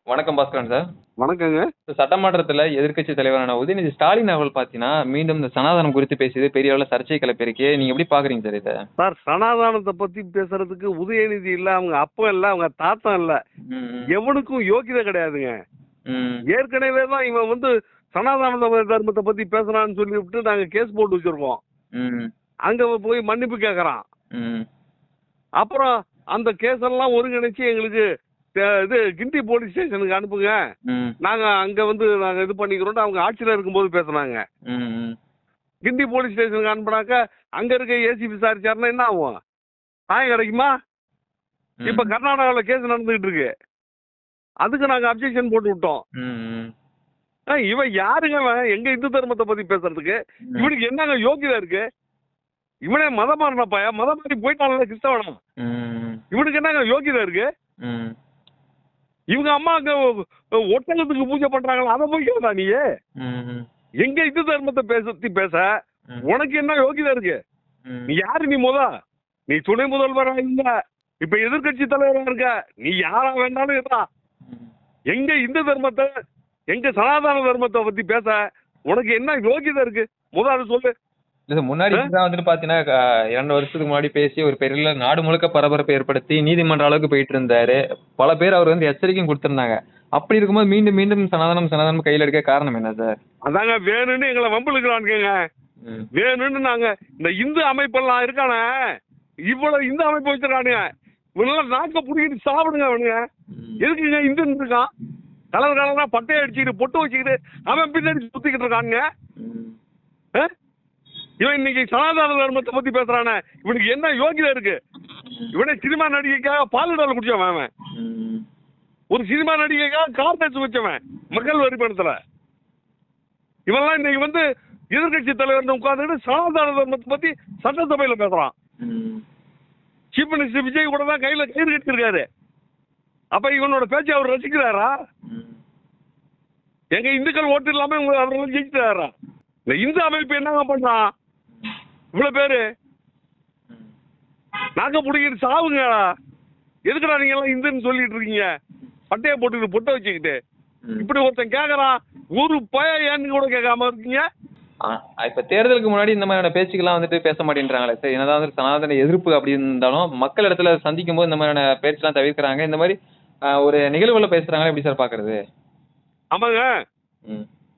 வணக்கம் பாஸ்கரன் சார். வணக்கங்க. சட்டமன்றத்துல எதிர்க்கட்சி தலைவரான உதயநிதி ஸ்டாலின் அவர்கள் பாத்தீங்கன்னா மீண்டும் இந்த சனாதனம் குறித்து பேசியது பெரிய அளவுல சர்ச்சை கிளப்பியிருக்கு. நீங்க எப்படி பாக்குறீங்க சார் இத? சார், சனாதானத்தை பத்தி பேசுறதுக்கு உதயநிதி இல்ல, அவங்க அப்பா இல்ல, அவங்க தாத்தா இல்ல, எவனுக்கும் யோகிதை கிடையாதுங்க. ஏற்கனவே தான் இவன் வந்து சனாதன தர்மத்தை பத்தி பேசுறான்னு சொல்லி விட்டு நாங்க கேஸ் போட்டு வச்சிருக்கோம். அங்க போய் மன்னிப்பு கேக்குறான். அப்புறம் அந்த கேஸ் எல்லாம் ஒருங்கிணைச்சு எங்களுக்கு இது கிண்டி போலீஸ் ஸ்டேஷனுக்கு அனுப்புங்க, நாங்க அங்க வந்து நாங்க இது பண்ணிக்கிறோம் அவங்க ஆட்சியில இருக்கும்போது பேசுனாங்க. கிண்டி போலீஸ் ஸ்டேஷனுக்கு அனுப்புனாக்க அங்க இருக்க ஏசி விசாரிச்சாருன்னா என்ன ஆகும்? நியாயம் கிடைக்குமா? இப்ப கர்நாடகாவில் கேஸ் நடந்துகிட்டு இருக்கு, அதுக்கு நாங்க அப்ஜெக்ஷன் போட்டு விட்டோம். இவன் யாருங்க? எங்க இந்து தர்மத்தை பத்தி பேசுறதுக்கு இவனுக்கு என்னங்க யோகிதா இருக்கு? இவனே மதம் மாறினப்பா, மதம் மாறி போயிட்டான கிறிஸ்தவனம், இவனுக்கு என்னங்க யோகிதா இருக்கு? இவங்க அம்மா அங்க ஒட்டகத்துக்கு பூஜை பண்றாங்களா, அதை போய் கேட்டா நீ எங்க இந்து தர்மத்தை பேச உனக்கு என்ன யோகிதா இருக்கு? நீ யாரு? நீ நீ துணை முதல்வரா இல்ல, இப்ப எதிர்கட்சி தலைவரா இருக்க, நீ யாரா வேண்டாலும் இருக்கா? எங்க இந்து தர்மத்தை, எங்க சனாதன தர்மத்தை பத்தி பேச உனக்கு என்ன யோகிதா இருக்கு? அது சொல்லு. இல்ல முன்னாடி வந்துட்டு பாத்தீங்கன்னா 2 வருஷத்துக்கு முன்னாடி பேசி ஒரு பெரிய நாடு முழுக்க பரபரப்பை ஏற்படுத்தி நீதிமன்ற அளவுக்கு போயிட்டு இருந்தாரு. பல பேர் அவர் வந்து எச்சரிக்கையும் கொடுத்திருந்தாங்க. அப்படி இருக்கும்போது மீண்டும் மீண்டும் சனாதனம் கையில் எடுக்க காரணம் என்ன சார்? அதாங்க வேணும்னு எங்களை வம்புழுக்கிறானுங்க. வேணும்னு நாங்க இந்த இந்து அமைப்பெல்லாம் இருக்கானே, இவ்வளவு இந்து அமைப்பு வச்சிருக்கானுங்க, இவனெல்லாம் நாக்க புடிக்கிட்டு சாப்பிடுங்க. அவனுங்க எதுக்குங்க இந்துன்னு இருக்கான்? கலர் கலரா பட்டையை அடிச்சுக்கிட்டு பொட்டு வச்சுக்கிட்டு அவன் பின்னாடி சுத்திக்கிட்டு இருக்கானுங்க. இவன் இன்னைக்கு சனாதன தர்மத்தை பத்தி பேசுறானே, இவனுக்கு என்ன யோகிதா இருக்கு? இவனே சினிமா நடிகைக்காக பாலுடால குடிச்சவன், அவன் ஒரு சினிமா நடிகைக்காக கார் டேக்ஸ் வச்சவன் மக்கள் வரி பணத்துல. இவெல்லாம் இன்னைக்கு வந்து எதிர்கட்சி தலைவர் உட்கார்ந்துட்டு சனாதன தர்மத்தை பத்தி சட்டசபையில பேசுறான். சீஃப் மினிஸ்டர் விஜய் கூட தான் கையில கயிறு கட்டிருக்காரு. அப்ப இவனோட பேச்சை அவர் ரசிக்கிறாரா? எங்க இந்துக்கள் ஓட்டு இல்லாம அவர்கள் ஜெயிச்சிட்டாரா? இந்த இந்து அமைப்பு என்னங்க பண்றான்? இவ்வளவு பேரு நாங்க பிடிக்கிட்டு சாவுங்க. எதுக்குடா நீங்க எல்லாம் இந்துன்னு சொல்லிட்டு இருக்கீங்க? பட்டையை போட்டுக்கிட்டு பொட்டை வச்சுக்கிட்டு இப்படி ஒருத்தன் கேக்குறான், ஒரு பய ஏன்னு கூட கேட்காம இருக்கீங்க. இப்ப தேர்தலுக்கு முன்னாடி இந்த மாதிரியான பேச்சுக்கெல்லாம் வந்துட்டு பேச மாட்டேன்றாங்களே சார். என்னதான் வந்து சனாதன எதிர்ப்பு அப்படி இருந்தாலும் மக்கள் இடத்துல சந்திக்கும் போது இந்த மாதிரியான பேச்செல்லாம் தவிர்க்கிறாங்க. இந்த மாதிரி ஒரு நிகழ்வுல பேசுறாங்களே, எப்படி சார் பாக்குறது? ஆமாங்க,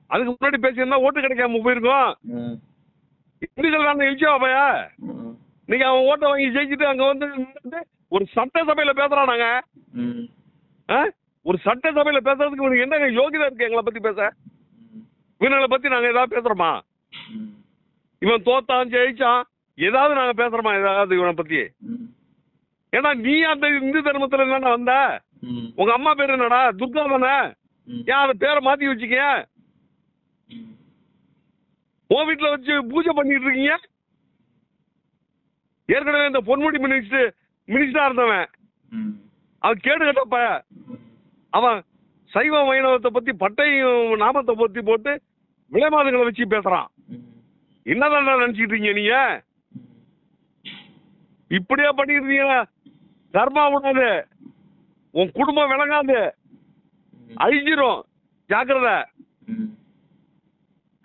அதுக்கு முன்னாடி பேசியிருந்தா ஓட்டு கிடைக்காம போயிருக்கோம். இந்துக்கள் தான் எழுச்சியா பையா, நீங்க அவன் ஓட்டை வாங்கி ஜெயிச்சுட்டு அங்க வந்து ஒரு சட்டசபையில பேசுறானாங்க. ஒரு சட்டசபையில பேசுறதுக்கு இவனுக்கு என்னங்க யோகிதா இருக்கு எங்களை பத்தி பேச? இவங்களை பத்தி நாங்க ஏதாவது பேசுறோமா? இவன் தோத்தான் ஜெயிச்சான் ஏதாவது நாங்க பேசுறோமா ஏதாவது இவனை பத்தி? ஏன்னா நீ அந்த இந்து தர்மத்துல என்னடா வந்த? உங்க அம்மா பேரு என்னடா? துர்கா தானே? ஏன் அந்த பேரை மாத்தி வச்சுக்க? உன் வீட்டுல வச்சு பூஜை பண்ணிட்டு இருக்கீங்க. ஏற்கனவே இந்த பொன்முடி மினிஸ்டரா இருந்தவன் அவன் கேடு கட்டப்ப, அவன் சைவ வைணவத்தை பத்தி பட்டையும் நாமத்தை பத்தி போட்டு விலைமாதுகளை வச்சு பேசுறான். என்னதான் நினைச்சிட்டு இருக்கீங்க நீங்க? இப்படியா பண்ணிருந்தீங்க? கர்மா விடாது, உன் குடும்பம் விளங்காது, அழிஞ்சிரும். ஜாக்கிரதை.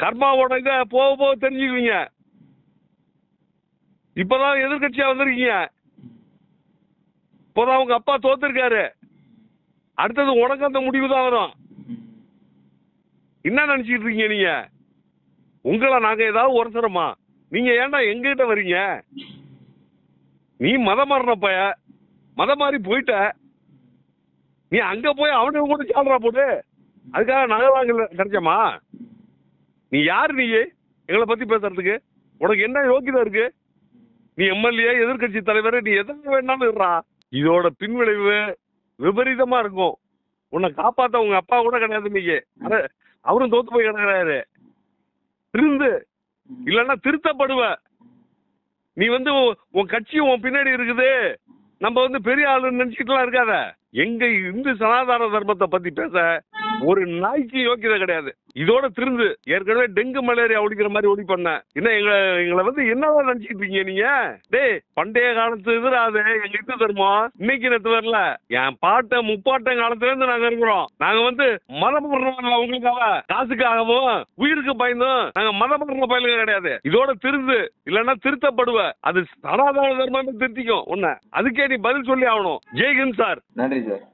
கர்மாவோட இதை போக போக தெரிஞ்சுக்குவீங்க. இப்பதான் எதிர்கட்சியா வந்திருக்கீங்க, இப்பதான் உங்க அப்பா தோத்துருக்காரு, அடுத்தது உனக்கு அந்த முடிவு தான் வரும். என்ன நினைச்சிட்டு இருக்கீங்க நீங்க? உங்களை நாங்க ஏதாவது உரசுறோமா? நீங்க ஏன்டா எங்கிட்ட வர்றீங்க? நீ மதம் மாறினப்ப, மதம் மாறி போயிட்ட, நீ அங்க போய் அவனுக்கு கூட சால்றா போடு, அதுக்காக நகை கிடைச்சமா? நீ யாரு? நீ எங்களை பத்தி பேசுறதுக்கு உனக்கு என்ன யோகிதா இருக்கு? நீ எம்எல்ஏ, எதிர்கட்சி தலைவர், நீ எதாவது வேணாலும் இருறா. இதோட பின்விளைவு விபரீதமா இருக்கும். உன்னை காப்பாத்த உங்க அப்பா கூட கிடையாது. நீங்க அவரும் தோத்து போய் கிடக்குறாரு. திருந்து இல்லைன்னா திருத்தப்படுவ. நீ வந்து உன் கட்சி உன் பின்னாடி இருக்குது, நம்ம வந்து பெரிய ஆளு நினைச்சுட்டுலாம் இருக்காத. எங்க இந்து சனாதன தர்மத்தை பத்தி பேச ஒரு நாய்க்கு யோக்கியதை கிடையாது. இதோட திருந்து ஏற்கனவே டெங்கு மலேரியா ஒழிக்கிற மாதிரி ஒளி பண்ண என்ன எங்களை வந்து என்னதான் நினைச்சிட்டு இருக்கீங்க நீங்க? டேய் பண்டைய காலத்து இது அது எங்க இது தருமோ இன்னைக்கு நேத்து வரல. என் பாட்ட முப்பாட்டம் காலத்துல இருந்து நாங்க இருக்கிறோம். நாங்க வந்து மதம் பண்றோம் உங்களுக்காக காசுக்காகவும் உயிருக்கு பயந்தும் நாங்க மதம் பண்ற பயலுங்க கிடையாது. இதோட திருந்து இல்லன்னா திருத்தப்படுவ. அது சனாதன தர்மமே திருத்திக்கும் உன்ன. அதுக்கே நீ பதில் சொல்லி ஆகணும். ஜெய்ஹிந்த் சார். நன்றி சார்.